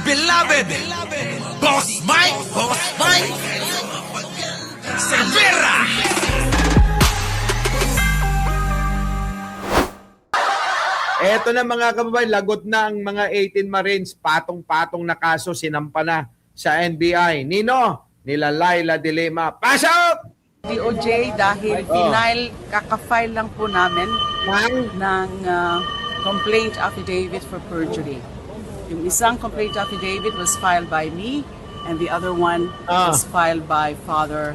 beloved Boss Mike Cervera. Eto na mga kababayan, lagot na ang mga 18 Marines, patong-patong na kaso sinampa na sa NBI. Nino, nila Laila de Lima, pasok! DOJ dahil final kakafile lang po namin ng complaint affidavit for perjury. Yung isang complaint affidavit was filed by me and the other one was filed by Father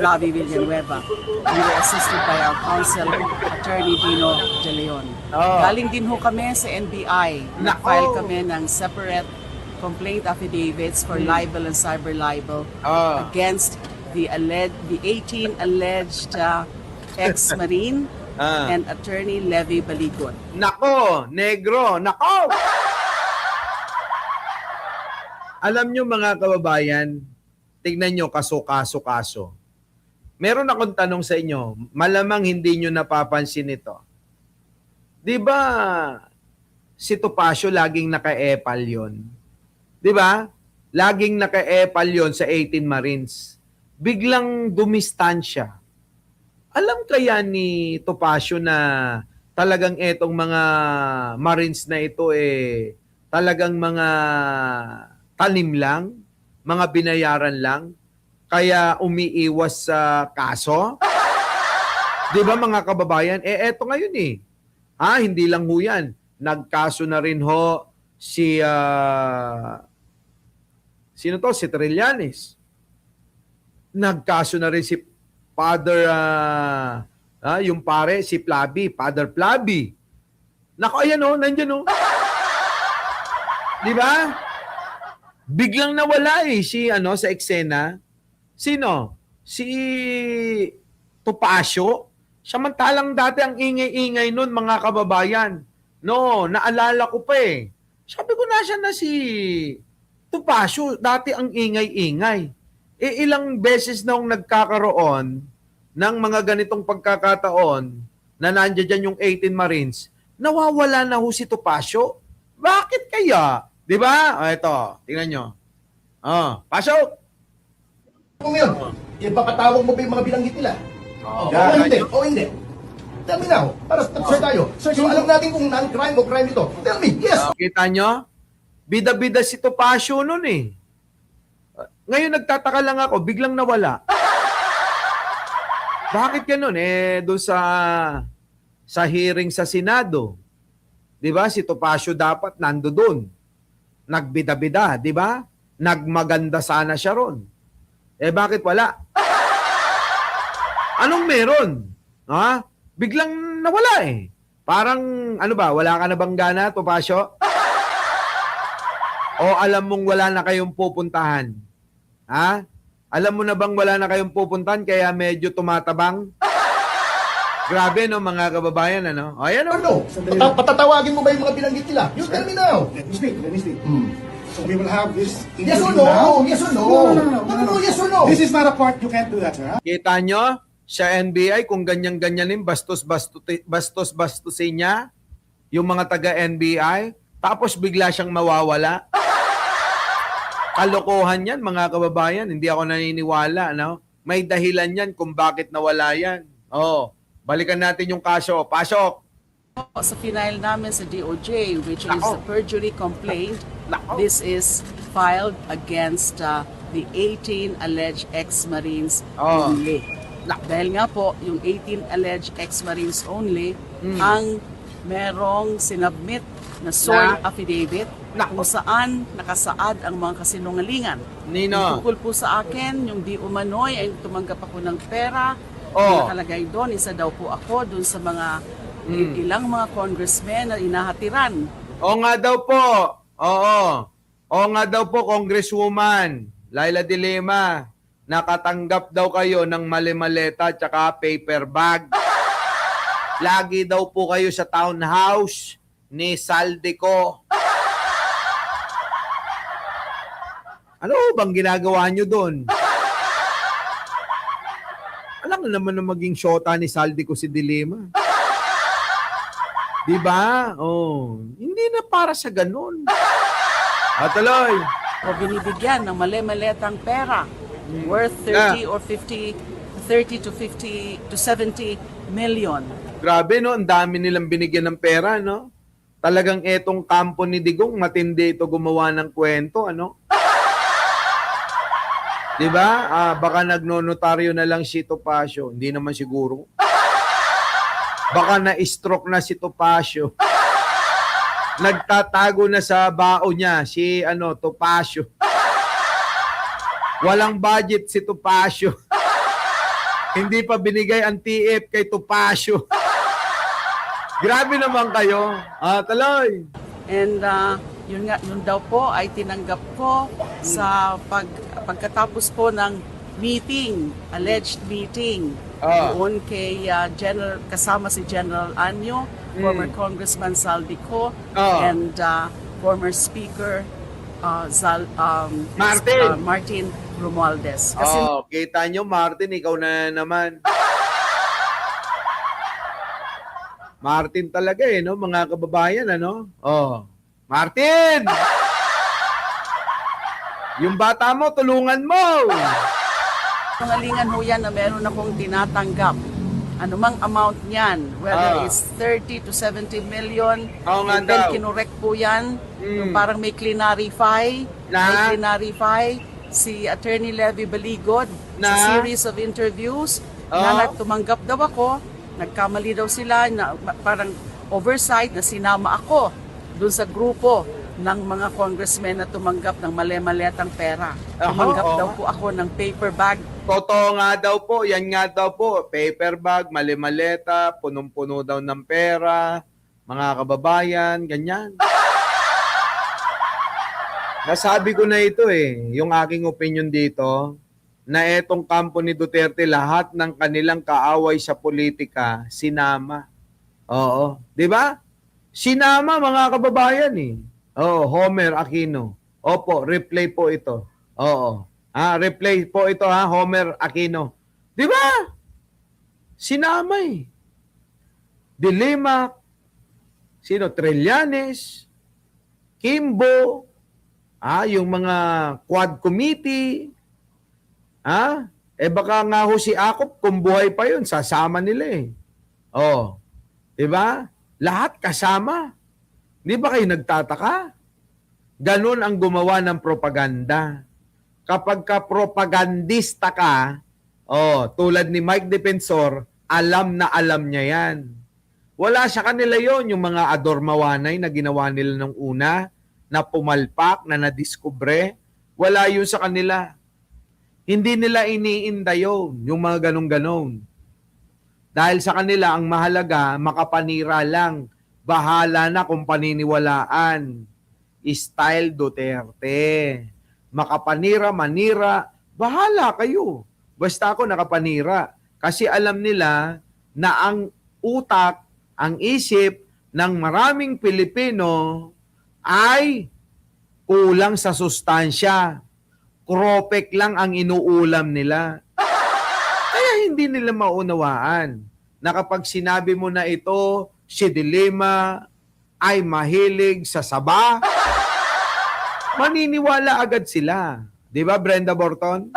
Flavie Villanueva. We were assisted by our counsel, Attorney Dino De Leon. Galing din ho kami sa NBI. Nag-file kami ng separate complaint affidavits for libel and cyber libel against the 18 alleged ex-Marine and Attorney Levy Baligon. Nako, negro, nako! Alam nyo mga kababayan, tignan nyo kaso. Meron akong tanong sa inyo, malamang hindi nyo napapansin ito. Di ba si Topacio laging naka-epal yun? Di ba? Laging naka-epal yun sa 18 Marines. Biglang dumistansya. Alam kaya ni Topacio na talagang etong mga Marines na ito talagang mga tanim lang, mga binayaran lang, kaya umiiwas sa kaso? Di ba mga kababayan? Eto ngayon hindi lang ho yan. Nagkaso na rin ho si si Trillanes. Nagkaso na rin si Father yung pare, si Flavie, Father Flavie. Nako, ayan nandiyan Di ba? Biglang nawala sa eksena. Sino? Si Topacio. Samantalang dati ang ingay-ingay nun mga kababayan. No, naalala ko pa Sabi ko nasaan na si Topacio. Dati ang ingay-ingay. Ilang beses na nagkakaroon ng mga ganitong pagkakataon na nandiyan dyan yung 18 Marines, nawawala na ho si Topacio. Bakit kaya? Di ba? Ito, tingnan nyo. Pasok! Kung yun, ipapatawag mo ba yung mga binanggit nila? O hindi. Tell me now, para sir tayo. Sir, so alam natin kung non-crime o crime ito. Tell me, yes! Kita nyo? Bida-bida si Topacio nun Ngayon nagtataka lang ako, biglang nawala. Bakit ganun? Doon sa hearing sa Senado, di ba, si Topacio dapat nando doon. Nagbida-bida, di ba? Nagmaganda sana siya ron. Bakit wala? Anong meron? Biglang nawala Parang, wala ka na bang gana, Topacio? O alam mong wala na kayong pupuntahan? Alam mo na bang wala na kayong pupuntahan kaya medyo tumatabang? Grabe mga kababayan Ayan Patatawagin mo ba yung mga binanggit nila? You tell me now. Let me speak. So we will have this Yes or interview no? now. Yes or no? No, Yes or no? This is not a part, you can't do that, sir. Kita nyo? Sa NBI, kung ganyan-ganyanin, bastos-bastusin niya yung mga taga-NBI, tapos bigla siyang mawawala. Kalokohan yan, mga kababayan. Hindi ako naniniwala, May dahilan yan kung bakit nawala yan. Balikan natin yung kaso. Pasok! Sa final namin sa DOJ, which is the perjury complaint, this is filed against the 18 alleged ex-Marines only. Dahil nga po, yung 18 alleged ex-Marines only ang merong sinubmit na sworn affidavit kung saan nakasaad ang mga kasinungalingan. Nino? Tungkol po sa akin, yung di umano'y ay tumanggap ako ng pera. Nakalagay doon, isa daw po ako doon sa mga ilang mga congressmen na inahatiran. Oo nga daw po. Oo nga daw po, Congresswoman Laila de Lima. Nakatanggap daw kayo ng mali-maleta tsaka paper bag. Lagi daw po kayo sa townhouse ni Saldico. Ano bang ginagawa nyo doon? Alam naman na maging syota ni Saldico si De Lima. Diba? Hindi na para sa ganun. tuloy. o binibigyan ng mali-maletang pera worth 30 or 50, 30 to 50 to 70 million. Grabe, no? Ang dami nilang binigyan ng pera, no? Talagang etong kampo ni Digong, matindi ito gumawa ng kwento, ano? Diba? Baka nagnonotaryo na lang si Topacio. Hindi naman siguro. Baka na-stroke na si Topacio. Nagtatago na sa bao niya si Topacio. Walang budget si Topacio. Hindi pa binigay ang TF kay Topacio. Grabe naman kayo. Taloy. And yun daw po ay tinanggap ko sa pagkatapos po ng meeting, alleged meeting, doon kay kasama si General Anyo, former Congressman Saldico, and former Speaker Martin Romualdez. Kasi Kita nyo, Martin, ikaw na naman. Martin talaga no? Mga kababayan, ano? Martin! Yung bata mo, tulungan mo! Pangalingan ho yan na meron akong tinatanggap. Anumang amount niyan, whether it's 30 to 70 million, nga and then daw. kinorek po yan, yung parang may clarify, si Attorney Levy Baligod sa series of interviews na tumanggap daw ako, nagkamali daw sila, na parang oversight na sinama ako dun sa grupo ng mga congressmen na tumanggap ng mali-maletang pera. Tumanggap daw po ako ng paper bag. Totoo nga daw po, yan nga daw po. Paper bag, mali-maleta, punong-puno daw ng pera, mga kababayan, ganyan. Nasabi ko na ito yung aking opinion dito, na etong kampo ni Duterte, lahat ng kanilang kaaway sa politika, sinama. Oo. Di ba? Sinama, mga kababayan Homer Aquino. Opo, replay po ito. Oo. Replay po ito Homer Aquino. Di ba? Sinama Dilema, Trillanes, Kimbo, yung mga quad committee, baka nga ho si Akop, kung buhay pa yun, sasama nila Diba? Lahat kasama. Di ba kayo nagtataka? Ganun ang gumawa ng propaganda. Kapag ka-propagandista ka, tulad ni Mike Defensor, alam na alam niya yan. Wala sa kanila yon yung mga adormawanay na ginawa nila nung una, na pumalpak, na nadiskubre. Wala yun sa kanila. Hindi nila iniinda yun, yung mga ganong-ganon. Dahil sa kanila, ang mahalaga, makapanira lang. Bahala na kung paniniwalaan. Style Duterte. Makapanira, manira, bahala kayo. Basta ako nakapanira. Kasi alam nila na ang utak, ang isip ng maraming Pilipino ay kulang sa sustansya. Kropek lang ang inuulam nila. Kaya hindi nila maunawaan na kapag sinabi mo na ito, si Dilema ay mahilig sa saba, maniniwala agad sila. Di ba, Brenda Borton?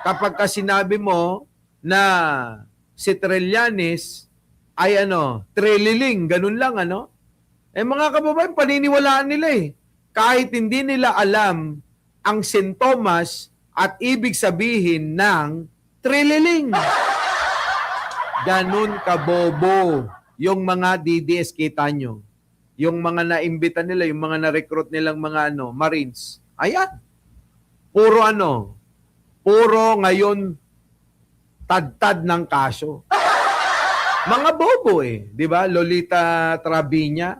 Kapag ka sinabi mo na si Trillanes ay trililing, ganun lang, mga kababayan, paniniwalaan nila Kahit hindi nila alam ang sintomas at ibig sabihin ng trililing. Ganun kabobo yung mga DDS, kita nyo. Yung mga naimbita nila, yung mga na-recruit nilang mga Marines. Ayan. Puro puro ngayon tad-tad ng kaso. Mga bobo di ba? Lolita Traviña.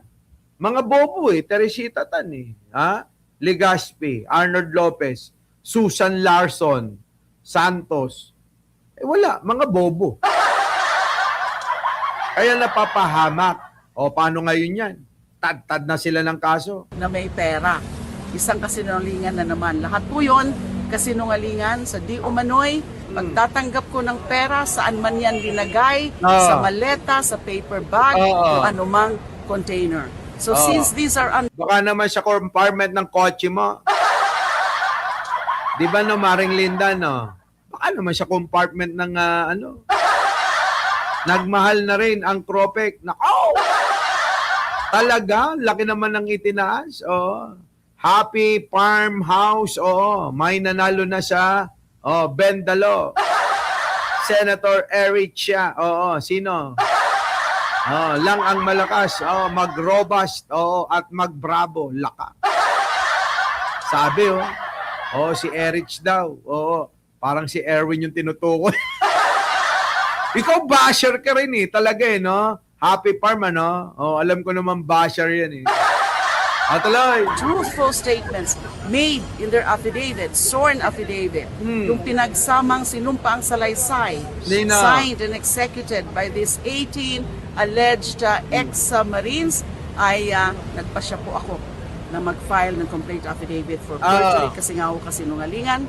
Mga bobo Teresita Tan Legazpi, Arnold Lopez, Susan Larson, Santos. Wala, mga bobo. Kaya napapahamak. Paano ngayon yan? Tad-tad na sila ng kaso. Na may pera. Isang kasinungalingan na naman. Lahat po yun, kasinungalingan sa di umano'y pagtatanggap ko ng pera, saan man yan linagay, sa maleta, sa paper bag, o anumang container. So Oo. since these are Baka naman sa compartment ng kotse mo. Di ba no, Maring Linda, no? Baka naman sa compartment ng nagmahal na rin ang Cropec. Nako! Talaga? Laki naman ng itinaas. Oo. Happy Farmhouse. Oo. May nanalo na sa Bendalo. Senator Eric siya. Oo. Sino? Lang ang malakas. Mag-robust. At mag-bravo. Laka. Sabi, si Erich daw. Parang si Erwin yung tinutukoy. Ikaw basher ka rin talaga no? Happy Farm, alam ko naman basher yan tuloy. truthful statements made in their affidavit, sworn affidavit, yung pinagsamang sinumpaang salaysay, Nina. signed and executed by these 18 alleged ex-Marines, ay nagpasya po ako na mag-file ng complaint affidavit for perjury kasi nga ako kasinungalingan,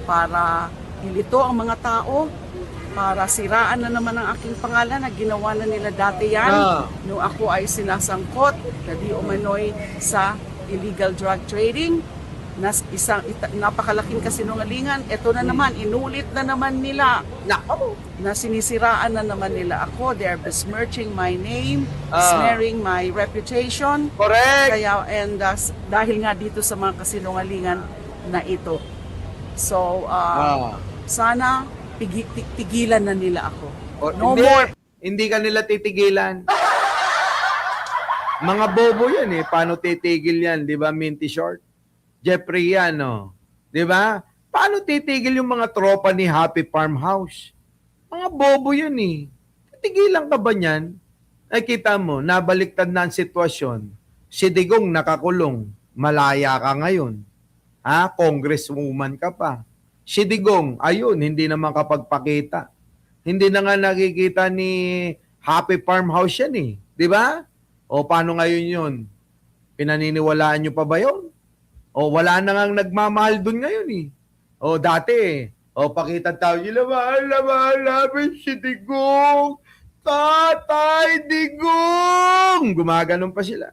para ilito ang mga tao, para siraan na naman ang aking pangalan na ginawa na nila dati yan nung ako ay sinasangkot na di umano'y sa illegal drug trading na napakalaking kasinungalingan. Ito na naman, inulit na naman nila na sinisiraan na naman nila ako. They are besmirching my name, smearing my reputation. Correct! Kaya, dahil nga dito sa mga kasinungalingan na ito. So, sana tigilan na nila ako. No hindi, more. Hindi ka nila titigilan. Mga bobo yan Paano titigil yan? Di ba, Minty Short? Jeffrey yan, Di ba? Paano titigil yung mga tropa ni Happy Farmhouse? Mga bobo yan Titigilan ka ba niyan? Ay, kita mo, nabaliktad na ang sitwasyon. Si Digong nakakulong. Malaya ka ngayon. Congresswoman ka pa. Si Digong, ayun, hindi na makapagpakita. Hindi na nga nakikita ni Happy Farmhouse yan Di ba? Paano ngayon yun? Pinaniniwalaan nyo pa ba yun? Wala na nga nagmamahal dun ngayon dati pakita tao nila, mahal namin si Digong. Tatay Digong! Gumaganon pa sila.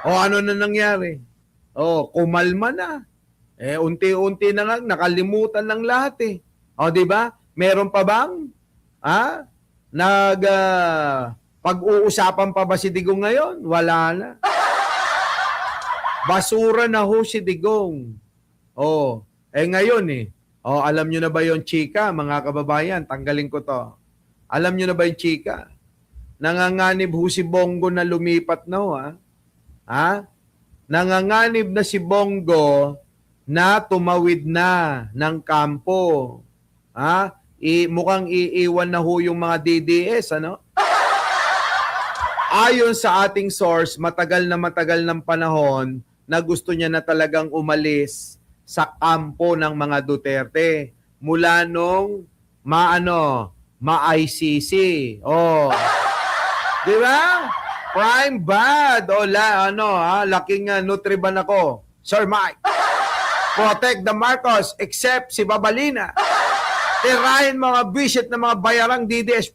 Ano na nangyari? Kumalma na. Unti-unti na nga, nakalimutan ng lahat di ba? Meron pa bang? Pag-uusapan pa ba si Digong ngayon? Wala na. Basura na ho si Digong. Ngayon alam nyo na ba yung chika, mga kababayan? Tanggalin ko to. Alam nyo na ba yung chika? Nanganganib ho si Bongo na lumipat na ho, Nanganganib na si Bongo na tumawid na ng kampo. Mukhang iiwan na ho yung mga DDS, Ayon sa ating source, matagal ng panahon na gusto niya na talagang umalis sa kampo ng mga Duterte mula nung ma-ICC. Di ba? Prime bad. Laking Nutriban ako. Sir Mike. Protect the Marcos except si Babalina. Tirahin mga visit na mga bayarang DDS.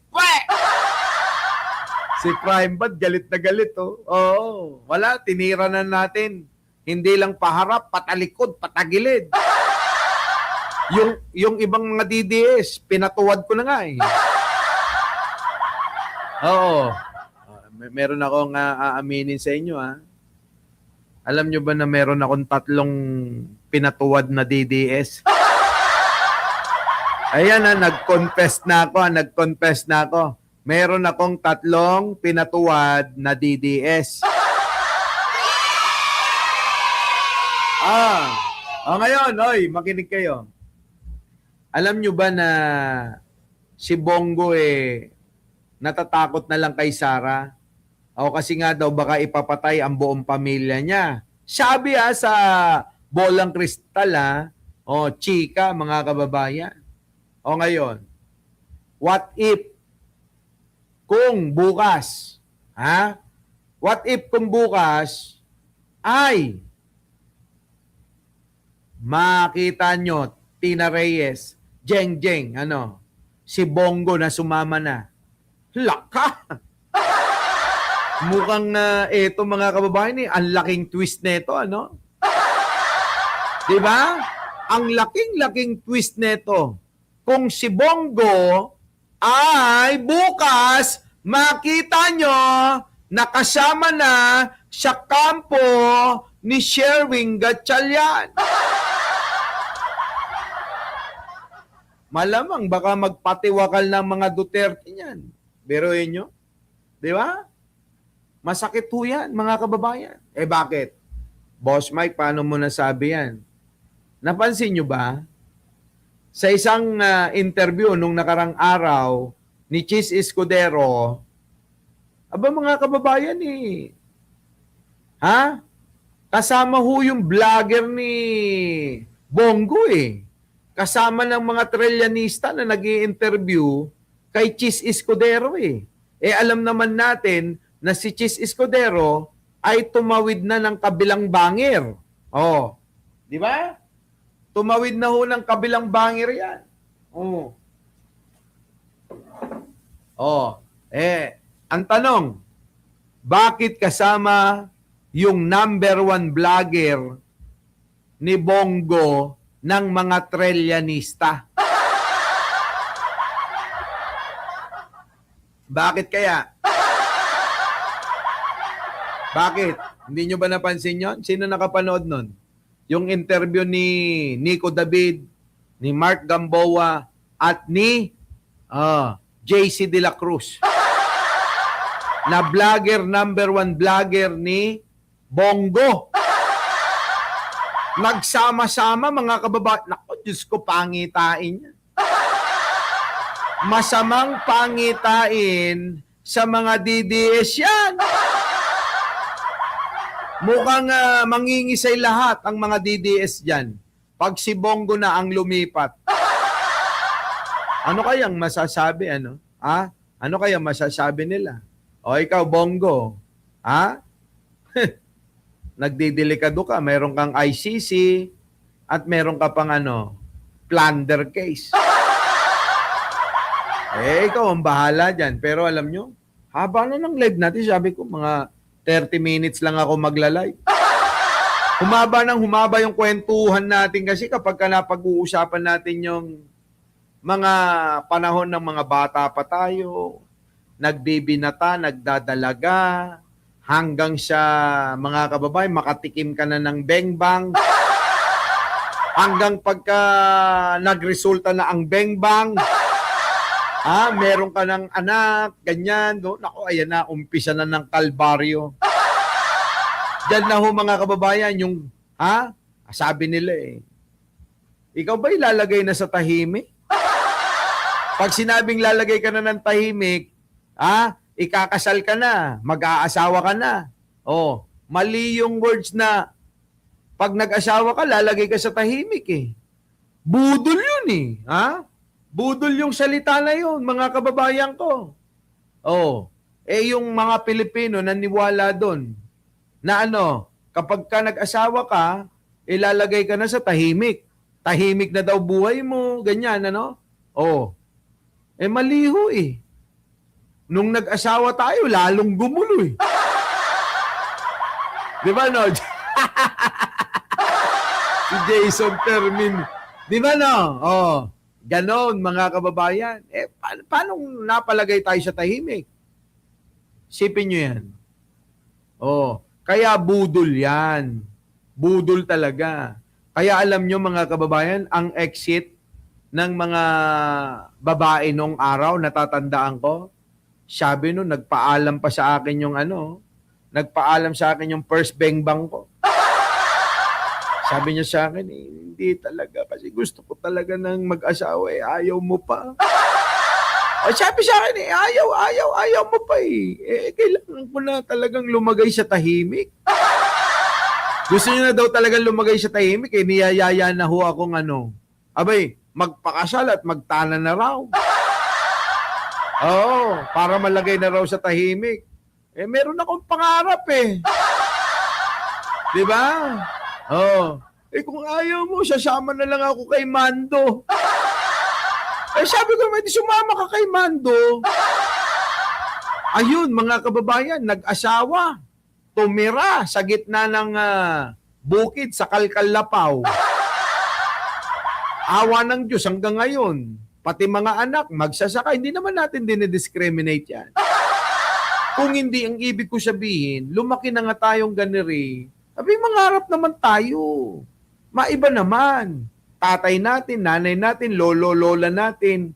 Si Prime Bad, galit na galit. Wala, tinira na natin. Hindi lang paharap, patalikod, patagilid. Yung ibang mga DDS, pinatuwad ko na nga Meron akong aaminin sa inyo Alam nyo ba na meron akong 3 pinatuwad na DDS? Ayan nag-confess na ako. Meron akong 3 pinatuwad na DDS. Ngayon, makinig kayo. Alam nyo ba na si Bongo natatakot na lang kay Sara? Kasi nga daw baka ipapatay ang buong pamilya niya. Sabi sa Bolang Kristal chika mga kababayan. Ngayon, what if kung bukas, what if kung bukas ay makita nyo Tina Reyes, Jeng, si Bongo na sumama na. Laka! Mukhang eto mga kababayan, ang laking twist nito, ano? 'Di ba? Ang laking twist nito. Kung si Bongo ay bukas makita nyo nakasama na sa kampo ni Sherwin Gatchalian. Malamang baka magpatiwakal ng mga Duterte niyan. Biruin nyo? Di ba? Masakit ho yan, mga kababayan. Eh bakit? Boss Mike, paano mo nasabi yan? Napansin nyo ba? Sa isang interview nung nakarang araw ni Chis Escudero, aba mga kababayan kasama ho yung vlogger ni Bongo Kasama ng mga trilyanista na nag-i-interview kay Chis Escudero alam naman natin na si Chis Escudero ay tumawid na ng kabilang bangir. Oh, di ba? Tumawid na ho ng kabilang bangir yan. Oh. Ang tanong, bakit kasama yung number 1 vlogger ni Bongo ng mga trilyanista? Bakit kaya? Bakit? Hindi nyo ba napansin yon? Sino nakapanood nun? Yung interview ni Nico David, ni Mark Gamboa, at ni JC De La Cruz. Na vlogger, number 1 vlogger ni Bongo. Nagsama-sama mga kababayan. Naku, Diyos ko, pangitain yan. Masamang pangitain sa mga DDS yan. Mukhang mangingisay lahat ang mga DDS dyan pag si Bongo na ang lumipat. Ano kayang masasabi, ano? Ano kayang masasabi nila? O ikaw, Bongo, nagdidelikado ka, meron kang ICC at meron ka pang plunder case. Ikaw ang bahala dyan. Pero alam nyo, haba na ng live natin, sabi ko, mga 30 minutes lang ako magla-live. Humaba yung kwentuhan natin kasi kapag napag-uusapan natin yung mga panahon ng mga bata pa tayo, nagbibinata, nagdadalaga, hanggang sa mga kababayan, makatikim ka na ng bengbang, hanggang pagka nagresulta na ang bengbang, meron ka ng anak, ganyan, no? Naku, ayan na, umpisa na ng kalbaryo. Diyan na ho mga kababayan, yung, sabi nila ikaw ba ilalagay na sa tahimik? Pag sinabing lalagay ka na ng tahimik, ikakasal ka na, mag-aasawa ka na. Oh, mali yung words na pag nag-asawa ka, lalagay ka sa tahimik Budol yun Budol yung salita na yun, mga kababayan ko. Oh, yung mga Pilipino naniwala doon na kapag ka nag-asawa ka, ilalagay ka na sa tahimik. Tahimik na daw buhay mo, ganyan, Oh, maliho Nung nag-asawa tayo, lalong gumulo Di ba, no? Si Jason Termin. Di ba, no? Oh, ganon, mga kababayan. Paano napalagay tayo sa tahimik? Sipin nyo yan. Oh, kaya budol yan. Budol talaga. Kaya alam nyo, mga kababayan, ang exit ng mga babae nung araw, natatandaan ko, sabi nun, nagpaalam pa sa akin yung nagpaalam sa akin yung first bengbang ko. Sabi niya sa akin, hindi talaga, kasi gusto ko talaga ng mag-asawa, ayaw mo pa. Sabi sa akin, ayaw mo pa kailangan ko na talagang lumagay sa tahimik. Gusto niya na daw talagang lumagay sa tahimik, niyayaya na ho akong abay, magpakasal at magtana na raw. Oo, para malagay na raw sa tahimik. Meron akong pangarap Di ba? Oo. Kung ayaw mo, sasama na lang ako kay Mando. Sabi ko, di sumama ka kay Mando. Ayun, mga kababayan, nag-asawa, tumira sa gitna ng bukid sa Kalkalapaw. Awa ng Diyos hanggang ngayon. Pati mga anak, magsasaka. Hindi naman natin dinidiscriminate yan. Kung hindi, ang ibig ko sabihin, lumaki na nga tayong ganiri. Sabi, mangarap naman tayo. Maiba naman. Tatay natin, nanay natin, lolo-lola natin.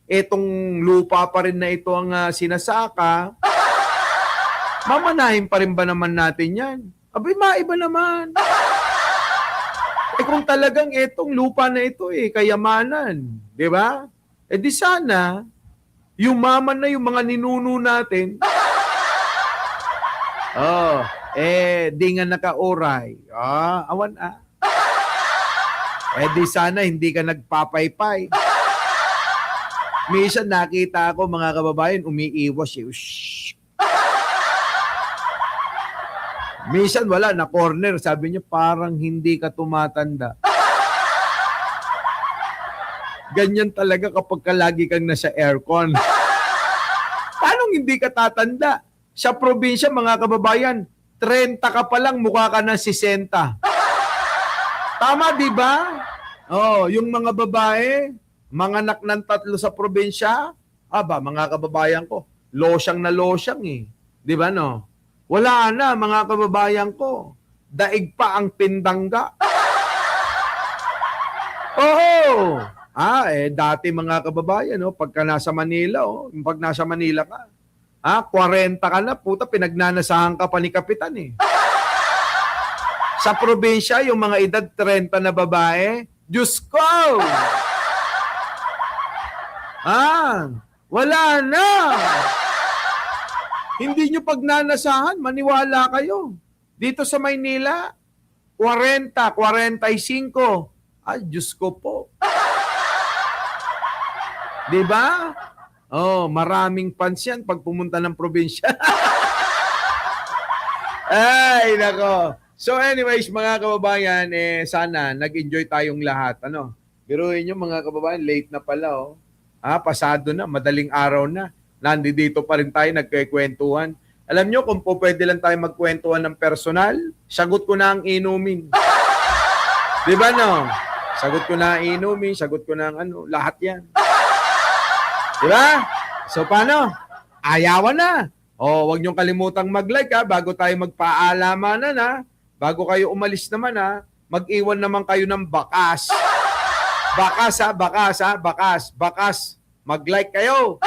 Etong lupa pa rin na ito ang sinasaka. Mamanahin pa rin ba naman natin yan? Abay, maiba naman. Kung talagang etong lupa na ito kayamanan, di ba? Di sana, yumaman na yung mga ninuno natin. Di nga naka-oray. Awan di sana hindi ka nagpapaypay. Minsan nakita ako mga kababayan, umiiwas Shhh. Minsan wala, na corner. Sabi niya, parang hindi ka tumatanda. Ganyan talaga kapag lagi kang nasa aircon. Paano hindi ka tatanda? Sa probinsya, mga kababayan, 30 ka pa lang, mukha ka ng 60. Tama, di ba? Yung mga babae, mga anak ng 3 sa probinsya, mga kababayan ko, losyang na losyang Di ba, no? Wala na, mga kababayan ko. Daig pa ang pindangga. Dati mga kababayan, pagka nasa Manila, pag nasa Manila ka, 40 ka na, puta, pinagnanasahan ka pa ni Kapitan Sa probinsya, yung mga edad 30 na babae, Diyos ko! Wala na! Hindi nyo pagnanasahan, maniwala kayo. Dito sa Maynila, 40, 45. Diyos ko po. Diba? Maraming fans yan pag pumunta ng probinsya. Ay, nako. So anyways, mga kababayan, sana nag-enjoy tayong lahat. Biruin nyo mga kababayan, late na pala. Pasado na, madaling araw na. Nandito pa rin tayo, nagkikwentuhan. Alam nyo, kung po pwede lang tayo magkwentuhan ng personal, sagot ko na ang inumin. Di ba, no? Sagot ko na ang inumin, sagot ko na ang lahat yan. Di ba? So, paano? Ayawan na. Huwag nyong kalimutang mag-like, bago tayo magpaalamanan, bago kayo umalis naman, mag-iwan naman kayo ng bakas. Bakas. Mag-like kayo.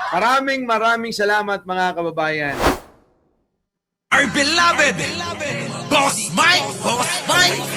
Maraming salamat mga kababayan. Our beloved Boss Mike